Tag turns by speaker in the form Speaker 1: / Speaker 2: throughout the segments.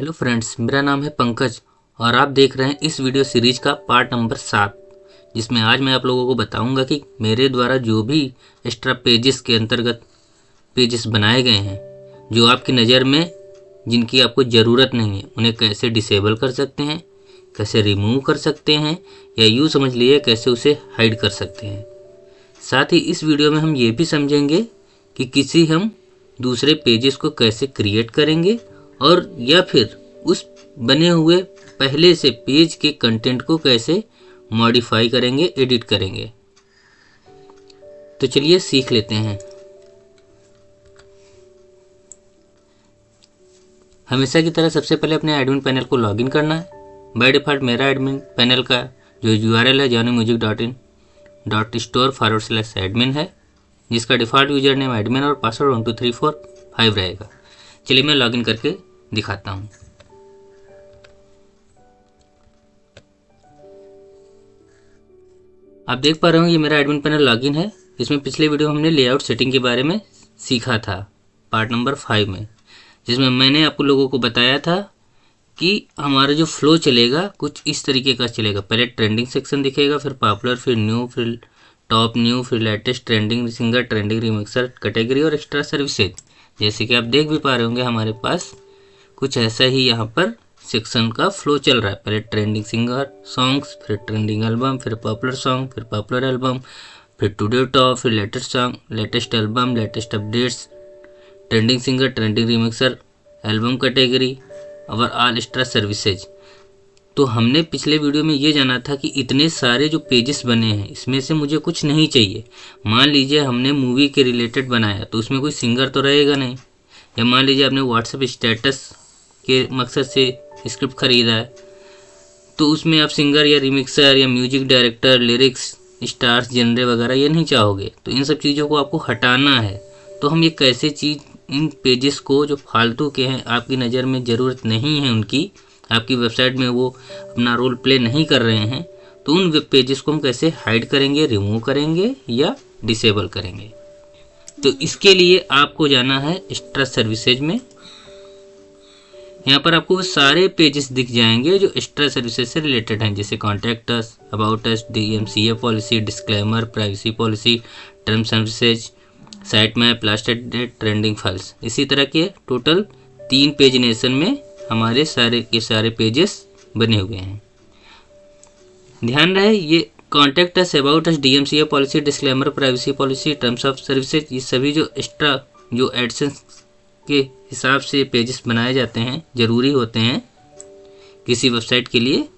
Speaker 1: Hello friends, मेरा नाम है पंकज और आप देख रहे हैं इस वीडियो सीरीज का पार्ट नंबर 7, जिसमें आज मैं आप लोगों को बताऊंगा कि मेरे द्वारा जो भी एक्स्ट्रा पेजेस के अंतर्गत पेजेस बनाए गए हैं, जो आपकी नज़र में जिनकी आपको ज़रूरत नहीं है, उन्हें कैसे डिसेबल कर सकते हैं, कैसे रिमूव कर सकते हैं, या यूँ समझ लिए कैसे उसे हाइड कर सकते हैं। साथ ही इस वीडियो में हम ये भी समझेंगे कि किसी हम दूसरे पेजेस को कैसे क्रिएट करेंगे और या फिर उस बने हुए पहले से पेज के कंटेंट को कैसे मॉडिफाई करेंगे, एडिट करेंगे। तो चलिए सीख लेते हैं। हमेशा की तरह सबसे पहले अपने एडमिन पैनल को लॉगिन करना है। बाय डिफ़ॉल्ट मेरा एडमिन पैनल का जो URL है johnnymusic.in.store/admin है, जिसका डिफ़ॉल्ट यूजर नेम एडमिन और पासवर्ड 12345 रहेगा। चलिए मैं लॉगिन करके दिखाता हूँ। आप देख पा रहे हो ये मेरा एडमिन पैनल लॉगिन है। इसमें पिछले वीडियो हमने लेआउट सेटिंग के बारे में सीखा था, पार्ट नंबर 5 में, जिसमें मैंने आपको लोगों को बताया था कि हमारा जो फ्लो चलेगा कुछ इस तरीके का चलेगा। पहले ट्रेंडिंग सेक्शन दिखेगा, फिर पॉपुलर, फिर न्यू, फिर टॉप न्यू, फिर latest, trending singer, trending remixer, category और एक्स्ट्रा सर्विसेज। जैसे कि आप देख भी पा रहे होंगे हमारे पास कुछ ऐसा ही यहाँ पर सेक्शन का फ्लो चल रहा है। पहले ट्रेंडिंग सिंगर सॉन्ग्स, फिर ट्रेंडिंग एल्बम, फिर पॉपुलर सॉन्ग, फिर पॉपुलर एल्बम, फिर टुडे टॉप, फिर latest song, latest album, latest updates, trending singer, trending remixer, album category और ऑल एक्स्ट्रा सर्विसेज। तो हमने पिछले वीडियो में ये जाना था कि इतने सारे जो पेजेस बने हैं इसमें से मुझे कुछ नहीं चाहिए। मान लीजिए हमने मूवी के रिलेटेड बनाया तो उसमें कोई सिंगर तो रहेगा नहीं, या मान लीजिए आपने व्हाट्सएप स्टेटस के मकसद से स्क्रिप्ट खरीदा है तो उसमें आप सिंगर या रिमिक्सर या music director, lyrics, stars, genre वगैरह ये नहीं चाहोगे। तो इन सब चीज़ों को आपको हटाना है। तो हम ये कैसे चीज़, इन पेजेस को जो फालतू के हैं, आपकी नज़र में ज़रूरत नहीं है उनकी, आपकी वेबसाइट में वो अपना रोल प्ले नहीं कर रहे हैं, तो उन वेब पेजेस को हम कैसे हाइड करेंगे, रिमूव करेंगे या डिसेबल करेंगे। तो इसके लिए आपको जाना है एक्स्ट्रा सर्विसेज में। यहाँ पर आपको वो सारे पेजेस दिख जाएंगे जो एक्स्ट्रा सर्विसेज से रिलेटेड हैं, जैसे contact us, about us, DMCA policy, disclaimer, privacy policy, term services, site map, last date, trending files. इसी तरह के टोटल 3 पेजनेशन में हमारे सारे के सारे पेजेस बने हुए हैं। ध्यान रहे ये contact us, about us, DMCA policy, disclaimer, privacy policy, terms of services, ये सभी जो एक्स्ट्रा जो एडसेंस के हिसाब से पेजेस बनाए जाते हैं, ज़रूरी होते हैं किसी वेबसाइट के लिए।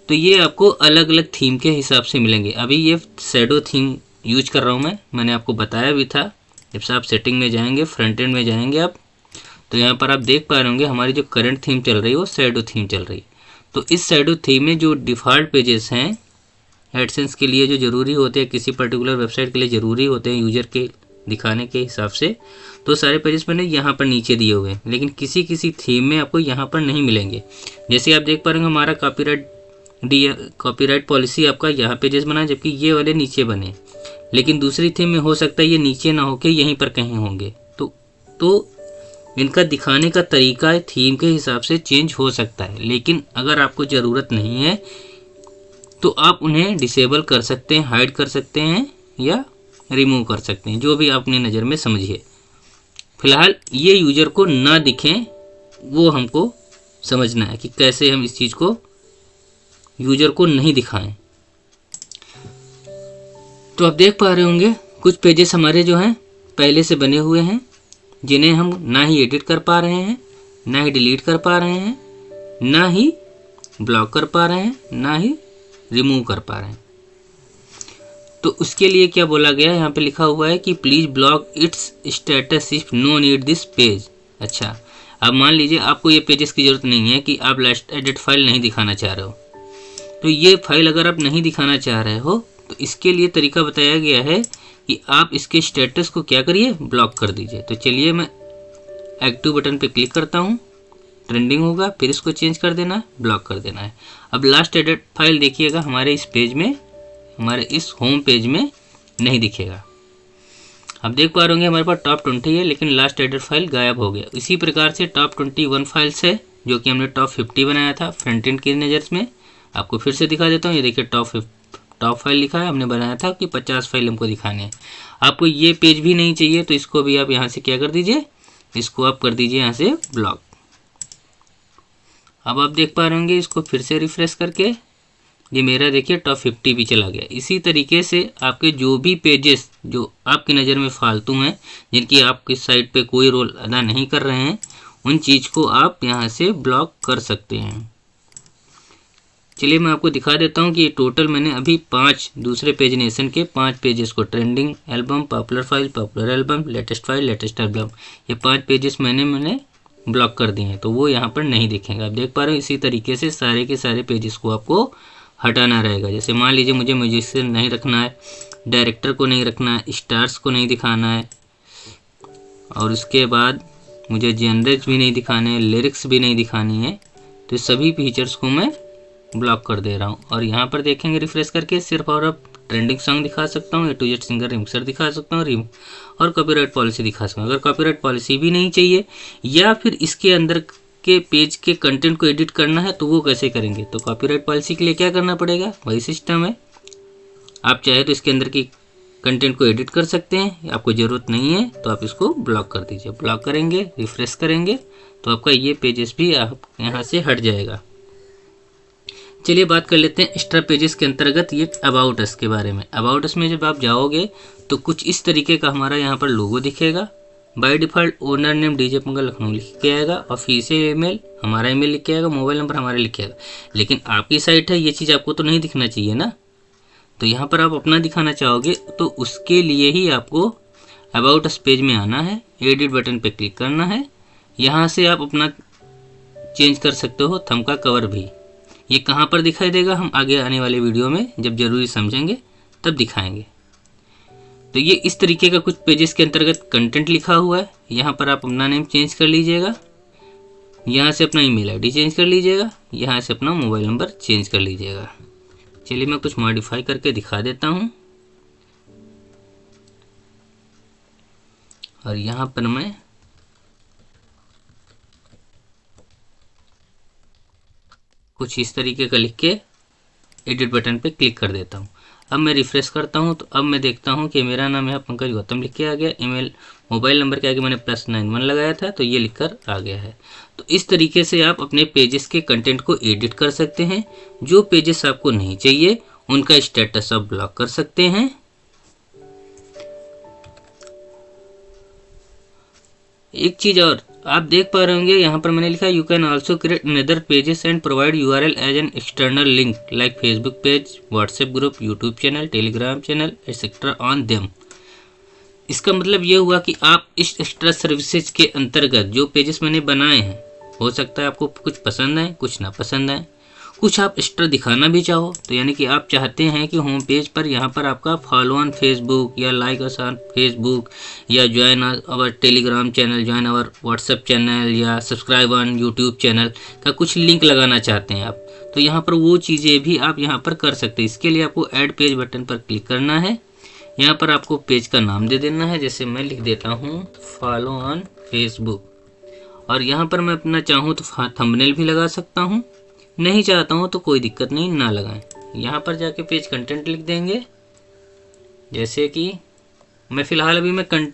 Speaker 1: तो ये आपको अलग अलग थीम के हिसाब से मिलेंगे। अभी ये शैडो थीम यूज कर रहा हूँ मैंने आपको बताया भी था। जब से आप सेटिंग में जाएंगे, फ्रंट एंड में जाएंगे आप, तो यहाँ पर आप देख पा रहे होंगे हमारी जो करंट थीम चल रही है वो शैडो थीम चल रही है। तो इस शैडो थीम में जो डिफ़ॉल्ट पेजेस हैं एडसेंस के लिए, जो ज़रूरी होते हैं, किसी पर्टिकुलर वेबसाइट के लिए ज़रूरी होते हैं यूजर के दिखाने के हिसाब से, तो सारे पेजेस मैंने यहाँ पर नीचे दिए हुए हैं। लेकिन किसी किसी थीम में आपको यहाँ पर नहीं मिलेंगे। जैसे आप देख पा रहे हैं हमारा कॉपीराइट पॉलिसी आपका यहाँ पेजेस बना, जबकि ये वाले नीचे बने। लेकिन दूसरी थीम में हो सकता है ये नीचे ना होके यहीं पर कहीं होंगे। तो इनका दिखाने का तरीका थीम के हिसाब से चेंज हो सकता है। लेकिन अगर आपको ज़रूरत नहीं है तो आप उन्हें डिसेबल कर सकते हैं, हाइड कर सकते हैं या रिमूव कर सकते हैं, जो भी आप अपनी नज़र में समझिए। फिलहाल ये यूजर को ना दिखें वो हमको समझना है कि कैसे हम इस चीज़ को यूजर को नहीं दिखाएं। तो आप देख पा रहे होंगे कुछ पेजेस हमारे जो हैं पहले से बने हुए हैं, जिन्हें हम ना ही एडिट कर पा रहे हैं, ना ही डिलीट कर पा रहे हैं, ना ही ब्लॉक कर पा रहे हैं, ना ही रिमूव कर पा रहे हैं। तो उसके लिए क्या बोला गया है, यहाँ पे लिखा हुआ है कि please block its status if no need this page. अच्छा, अब मान लीजिए आपको ये पेजेस की ज़रूरत नहीं है, कि आप लास्ट एडिट फाइल नहीं दिखाना चाह रहे हो। तो ये फाइल अगर आप नहीं दिखाना चाह रहे हो तो इसके लिए तरीका बताया गया है कि आप इसके स्टेटस को क्या करिए, ब्लॉक कर दीजिए। तो चलिए मैं एक्टिव बटन पे क्लिक करता हूँ, ट्रेंडिंग होगा, फिर इसको चेंज कर देना है, ब्लॉक कर देना है। अब लास्ट एडिट फाइल देखिएगा हमारे इस पेज में, हमारे इस होम पेज में नहीं दिखेगा। आप देख पा रहे होंगे हमारे पास टॉप 20 है, लेकिन लास्ट एडिट फाइल गायब हो गया। इसी प्रकार से टॉप 21 फाइल्स है, जो कि हमने टॉप 50 बनाया था फ्रंट एंड की नज़र में। आपको फिर से दिखा देता हूँ। ये देखिए टॉप फाइल लिखा है, हमने बनाया था कि 50 फाइल हमको दिखाने हैं। आपको ये पेज भी नहीं चाहिए तो इसको भी आप यहाँ से क्या कर दीजिए, इसको आप कर दीजिए यहाँ से ब्लॉक। अब आप देख पा रहे होंगे, इसको फिर से रिफ्रेश करके ये मेरा देखिए टॉप 50 भी चला गया। इसी तरीके से आपके जो भी पेजेस जो आपकी नज़र में फालतू हैं, जिनकी आपकी साइट पे कोई रोल अदा नहीं कर रहे हैं, उन चीज़ को आप यहाँ से ब्लॉक कर सकते हैं। चलिए मैं आपको दिखा देता हूँ कि ये टोटल मैंने अभी 5 दूसरे पेजनेशन के 5 पेजेस को, trending album, popular file, popular album, latest file, latest album, ये 5 पेजेस मैंने ब्लॉक कर दिए हैं, तो वो यहाँ पर नहीं दिखेंगे। आप देख पा रहे हो। इसी तरीके से सारे के सारे पेजेस को आपको हटाना रहेगा। जैसे मान लीजिए मुझे म्यूजिशियन नहीं रखना है, डायरेक्टर को नहीं रखना है, स्टार्स को नहीं दिखाना है, और उसके बाद मुझे जेनर्स भी नहीं दिखाने हैं, लिरिक्स भी नहीं दिखानी है, तो सभी फीचर्स को मैं ब्लॉक कर दे रहा हूँ। और यहाँ पर देखेंगे रिफ्रेश करके सिर्फ और अब ट्रेंडिंग सॉन्ग दिखा सकता हूँ, A to Z singer remixer दिखा सकता हूँ, और कॉपीराइट पॉलिसी दिखा सकता हूँ। अगर कॉपीराइट पॉलिसी भी नहीं चाहिए या फिर इसके अंदर के पेज के कंटेंट को एडिट करना है तो वो कैसे करेंगे, तो कॉपीराइट पॉलिसी के लिए क्या करना पड़ेगा, वही सिस्टम है। आप चाहे तो इसके अंदर की कंटेंट को एडिट कर सकते हैं, आपको ज़रूरत नहीं है तो आप इसको ब्लॉक कर दीजिए। ब्लॉक करेंगे, रिफ्रेश करेंगे तो आपका ये पेजेस भी आप यहाँ से हट जाएगा। चलिए बात कर लेते हैं एक्स्ट्रा पेजेस के अंतर्गत ये अबाउट अस के बारे में। अबाउट अस में जब आप जाओगे तो कुछ इस तरीके का हमारा यहाँ पर लोगो दिखेगा। By default owner name DJ Pankaj Lucknow लिख के आएगा, ऑफिशियल ईमेल हमारा ईमेल लिख के आएगा, मोबाइल नंबर हमारा लिख के आएगा। लेकिन आपकी साइट है, ये चीज़ आपको तो नहीं दिखना चाहिए ना, तो यहाँ पर आप अपना दिखाना चाहोगे तो उसके लिए ही आपको अबाउट अस पेज में आना है, एडिट बटन पर क्लिक करना है। यहाँ से आप अपना चेंज कर सकते हो थंब का कवर भी। ये कहाँ पर दिखाई देगा हम आगे आने वाले वीडियो में जब ज़रूरी समझेंगे तब दिखाएंगे। तो ये इस तरीके का कुछ पेजेस के अंतर्गत कंटेंट लिखा हुआ है। यहाँ पर आप अपना नेम चेंज कर लीजिएगा, यहाँ से अपना ईमेल आईडी चेंज कर लीजिएगा, यहाँ से अपना मोबाइल नंबर चेंज कर लीजिएगा। चलिए मैं कुछ मॉडिफाई करके दिखा देता हूँ। और यहाँ पर मैं कुछ इस तरीके का लिख के एडिट बटन पे क्लिक कर देता हूँ। अब मैं रिफ्रेश करता हूँ तो अब मैं देखता हूँ कि मेरा नाम यहाँ पंकज गौतम लिख के आ गया। ईमेल मोबाइल नंबर के आगे मैंने +91 लगाया था तो ये लिखकर आ गया है। तो इस तरीके से आप अपने पेजेस के कंटेंट को एडिट कर सकते हैं। जो पेजेस आपको नहीं चाहिए उनका स्टेटस आप ब्लॉक कर सकते हैं। एक चीज़ और आप देख पा रहे होंगे, यहाँ पर मैंने लिखा you can also create another pages and provide URL as an external link like Facebook page, WhatsApp group, YouTube channel, Telegram channel etcetera on them. इसका मतलब ये हुआ कि आप इस एक्स्ट्रा सर्विसेज के अंतर्गत जो पेजेस मैंने बनाए हैं, हो सकता है आपको कुछ पसंद आए कुछ ना पसंद आए, कुछ आप एक्स्ट्रा दिखाना भी चाहो, तो यानी कि आप चाहते हैं कि होम पेज पर यहाँ पर आपका फॉलो ऑन फेसबुक या लाइक अस ऑन फेसबुक या join our Telegram channel, join our WhatsApp channel या सब्सक्राइब ऑन यूट्यूब चैनल का कुछ लिंक लगाना चाहते हैं आप, तो यहाँ पर वो चीज़ें भी आप यहाँ पर कर सकते हैं। इसके लिए आपको ऐड पेज बटन पर क्लिक करना है। यहाँ पर आपको पेज का नाम दे देना है, जैसे मैं लिख देता हूँ फॉलो ऑन फेसबुक, और यहाँ पर मैं अपना चाहूँ तो थंबनेल भी लगा सकता हूँ, नहीं चाहता हूँ तो कोई दिक्कत नहीं, ना लगाएं। यहाँ पर जाके पेज कंटेंट लिख देंगे, जैसे कि मैं फ़िलहाल अभी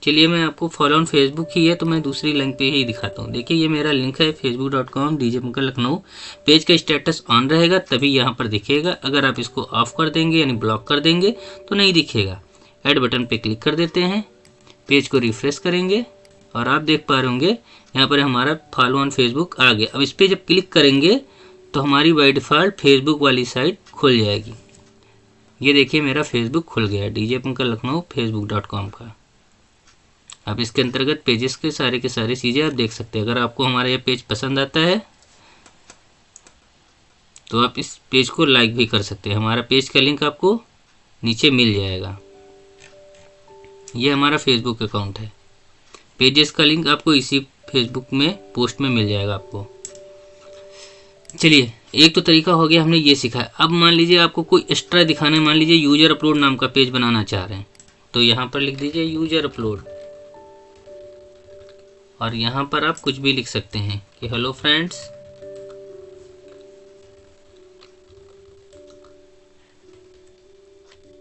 Speaker 1: चलिए मैं आपको फॉलो ऑन फेसबुक ही है तो मैं दूसरी लिंक पे ही दिखाता हूँ। देखिए ये मेरा लिंक है facebook.com DJ Pankaj Lucknow. Page का स्टेटस ऑन रहेगा तभी यहाँ पर दिखेगा। अगर आप इसको ऑफ कर देंगे यानी ब्लॉक कर देंगे तो नहीं दिखेगा। ऐड बटन पे क्लिक कर देते हैं, पेज को रिफ्रेश करेंगे और आप देख पा रहे होंगे यहाँ पर हमारा फॉलो ऑन फेसबुक आ गया। अब इस पर जब क्लिक करेंगे तो हमारी बाय डिफ़ॉल्ट फेसबुक वाली साइट खुल जाएगी। ये देखिए मेरा फेसबुक खुल गया, डीजे पंकज लखनऊ facebook.com का। आप इसके अंतर्गत पेजेस के सारे चीज़ें आप देख सकते हैं। अगर आपको हमारा ये पेज पसंद आता है तो आप इस पेज को लाइक भी कर सकते हैं। हमारा पेज का लिंक आपको नीचे मिल जाएगा। ये हमारा फेसबुक अकाउंट है, पेजेस का लिंक आपको इसी फेसबुक में पोस्ट में मिल जाएगा आपको। चलिए एक तो तरीका हो गया, हमने ये सीखा। अब मान लीजिए आपको कोई एक्स्ट्रा दिखाना है, मान लीजिए यूजर अपलोड नाम का पेज बनाना चाह रहे हैं तो यहाँ पर लिख दीजिए यूजर अपलोड और यहाँ पर आप कुछ भी लिख सकते हैं कि hello friends,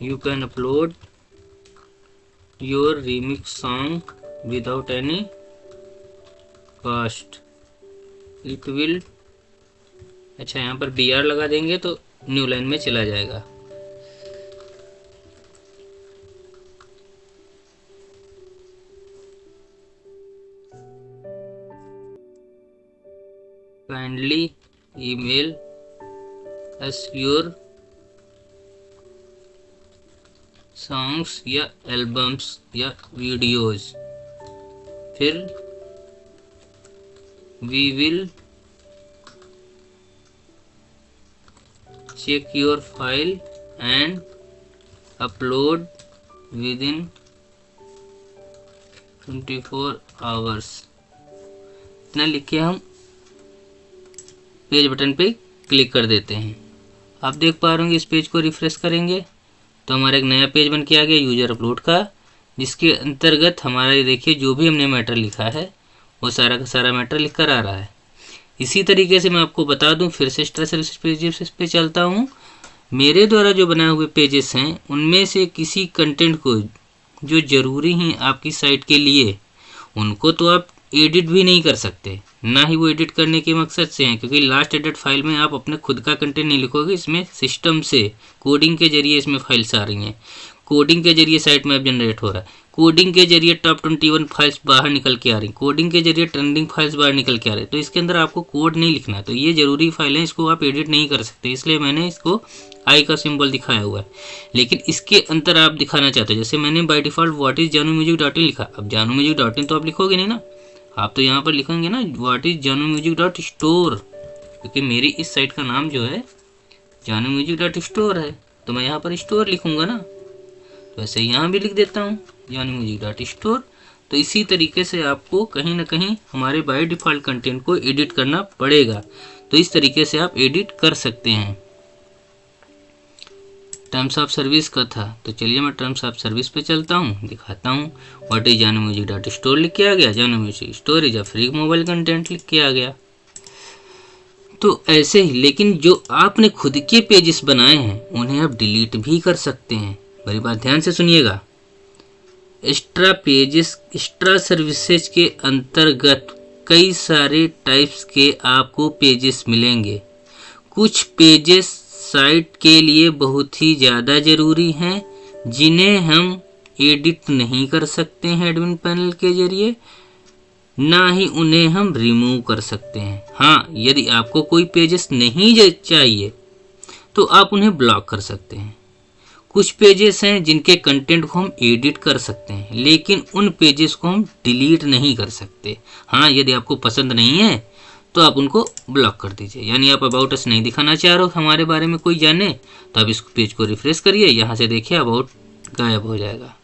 Speaker 1: you can upload your remix song without any cost, it will, अच्छा यहाँ पर BR लगा देंगे तो न्यू लाइन में चला जाएगा। Kindly email us your songs या एल्बम्स या वीडियोस, फिर we will check your file and upload within 24 hours। इतना लिख के हम पेज बटन पे क्लिक कर देते हैं। आप देख पा रहे होंगे, इस पेज को रिफ्रेश करेंगे तो हमारा एक नया पेज बन के आ गया यूजर अपलोड का, जिसके अंतर्गत हमारा ये देखिए जो भी हमने मैटर लिखा है वो सारा का सारा मैटर लिख कर आ रहा है। इसी तरीके से मैं आपको बता दूं, फिर से एक्स्ट्रा सर्विस पेजेस पे चलता हूं। मेरे द्वारा जो बनाए हुए पेजेस हैं उनमें से किसी कंटेंट को जो ज़रूरी हैं आपकी साइट के लिए, उनको तो आप एडिट भी नहीं कर सकते, ना ही वो एडिट करने के मकसद से हैं, क्योंकि लास्ट एडिट फाइल में आप अपने खुद का कंटेंट नहीं लिखोगे। इसमें सिस्टम से कोडिंग के जरिए इसमें फाइल्स आ रही हैं, कोडिंग के जरिए साइट मैप जनरेट हो रहा है, कोडिंग के जरिए टॉप 21 फाइल्स बाहर निकल के आ रही, कोडिंग के जरिए ट्रेंडिंग फाइल्स बाहर निकल के आ रही। तो इसके अंदर आपको कोड नहीं लिखना, तो ये जरूरी फाइल है, इसको आप एडिट नहीं कर सकते, इसलिए मैंने इसको आई का सिंबल दिखाया हुआ है। लेकिन इसके अंदर आप दिखाना चाहते हो, जैसे मैंने by default what is JanuMusic.in लिखा, अब JanuMusic.in तो आप लिखोगे नहीं ना, आप तो यहाँ पर लिखेंगे ना व्हाट इज JanuMusic.store, क्योंकि मेरी इस साइट का नाम जो है JanuMusic.store है, तो मैं यहाँ पर स्टोर लिखूंगा ना, तो ऐसे यहाँ भी लिख देता हूँ JanuMusic.store। तो इसी तरीके से आपको कहीं ना कहीं हमारे बाय डिफ़ॉल्ट कंटेंट को एडिट करना पड़ेगा, तो इस तरीके से आप एडिट कर सकते हैं। टर्म्स ऑफ सर्विस का था, तो चलिए मैं टर्म्स ऑफ सर्विस पे चलता हूँ, दिखाता हूँ। व्हाट इज JanuMusic.store लिख के आ गया, JanuMusic store is a free mobile content लिख के आ गया। तो ऐसे ही, लेकिन जो आपने खुद के पेजेस बनाए हैं उन्हें आप डिलीट भी कर सकते हैं। मेरी बात ध्यान से सुनिएगा। एक्स्ट्रा पेजेस, एक्स्ट्रा सर्विसेज के अंतर्गत कई सारे टाइप्स के आपको पेजेस मिलेंगे। कुछ पेजेस साइट के लिए बहुत ही ज़्यादा ज़रूरी हैं, जिन्हें हम एडिट नहीं कर सकते हैं एडमिन पैनल के जरिए, ना ही उन्हें हम रिमूव कर सकते हैं। हाँ, यदि आपको कोई पेजेस नहीं चाहिए तो आप उन्हें ब्लॉक कर सकते हैं। कुछ पेजेस हैं जिनके कंटेंट को हम एडिट कर सकते हैं, लेकिन उन पेजेस को हम डिलीट नहीं कर सकते। हाँ, यदि आपको पसंद नहीं है तो आप उनको ब्लॉक कर दीजिए। यानी आप अबाउट अस नहीं दिखाना चाह रहे हो, हमारे बारे में कोई जाने, तो आप इस पेज को रिफ्रेश करिए, यहाँ से देखिए अबाउट गायब हो जाएगा।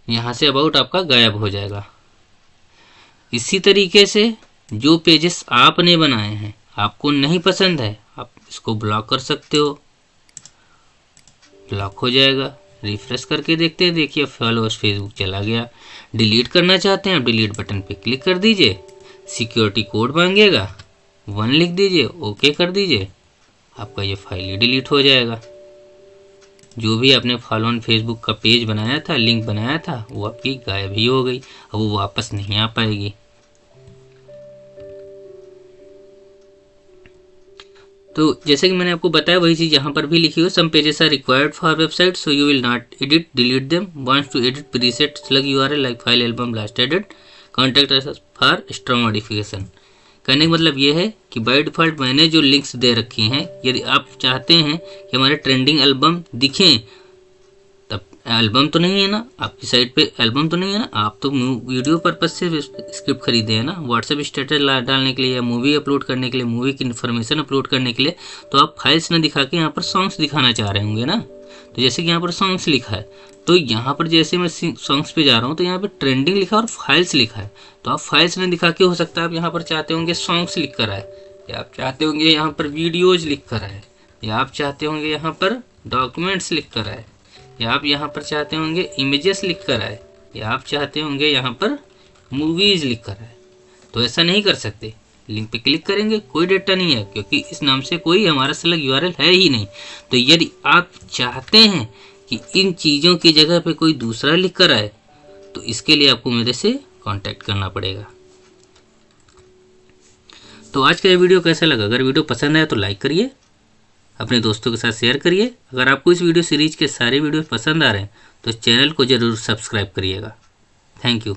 Speaker 1: यहाँ से अबाउट आपका गायब हो जाएगा। इसी तरीके से जो पेजेस आपने बनाए हैं आपको नहीं पसंद है, आप इसको ब्लॉक कर सकते हो, ब्लॉक हो जाएगा। रिफ्रेश करके देखते हैं, देखिए फॉलोअर्स फेसबुक चला गया। डिलीट करना चाहते हैं, आप डिलीट बटन पे क्लिक कर दीजिए, सिक्योरिटी कोड मांगेगा, 1 लिख दीजिए, ओके कर दीजिए, आपका ये फाइल ही डिलीट हो जाएगा। जो भी आपने फॉलो ऑन फेसबुक का पेज बनाया था, लिंक बनाया था, वो आपकी गायब ही हो गई, अब वो वापस नहीं आ पाएगी। तो जैसे कि मैंने आपको बताया वही चीज़ यहाँ पर भी लिखी हो, some pages are required for website so you will not edit delete them, wants to edit preset select URL like file album last edit, contact us for extra modification. कहने का मतलब ये है कि बाय डिफ़ॉल्ट मैंने जो links दे रखी हैं, यदि आप चाहते हैं कि हमारे ट्रेंडिंग एल्बम दिखें, तब एल्बम तो नहीं है ना आपकी साइट पे, एल्बम तो नहीं है ना, आप तो वीडियो पर्पज से स्क्रिप्ट खरीदे हैं ना, व्हाट्सएप स्टेटस डालने के लिए या मूवी अपलोड करने के लिए, मूवी की इन्फॉर्मेशन अपलोड करने के लिए, तो आप फाइल्स ना दिखा के यहाँ पर सॉन्ग्स दिखाना चाह रहे होंगे ना। तो जैसे कि यहाँ पर सॉन्ग्स लिखा है, तो यहाँ पर जैसे मैं सॉन्ग्स पे जा रहा हूँ तो यहाँ पे ट्रेंडिंग लिखा और फाइल्स लिखा है, तो आप फाइल्स ना दिखा के, हो सकता है आप यहाँ पर चाहते होंगे सॉन्ग्स लिख कर आए, या आप चाहते होंगे यहाँ पर वीडियोज लिख कर आए, या आप चाहते होंगे यहाँ पर डॉक्यूमेंट्स लिख कर आए, या आप यहाँ पर चाहते होंगे इमेजेस लिख कर आए, या आप चाहते होंगे यहाँ पर मूवीज़ लिख कर आए, तो ऐसा नहीं कर सकते। लिंक पे क्लिक करेंगे, कोई डेटा नहीं है, क्योंकि इस नाम से कोई हमारा सेलेक्ट यूआरएल है ही नहीं। तो यदि आप चाहते हैं कि इन चीज़ों की जगह पे कोई दूसरा लिख कर आए, तो इसके लिए आपको मेरे से कांटेक्ट करना पड़ेगा। तो आज का ये वीडियो कैसा लगा? अगर वीडियो पसंद आया तो लाइक करिए, अपने दोस्तों के साथ शेयर करिए। अगर आपको इस वीडियो सीरीज के सारे वीडियो पसंद आ रहे हैं तो चैनल को ज़रूर सब्सक्राइब करिएगा। Thank you.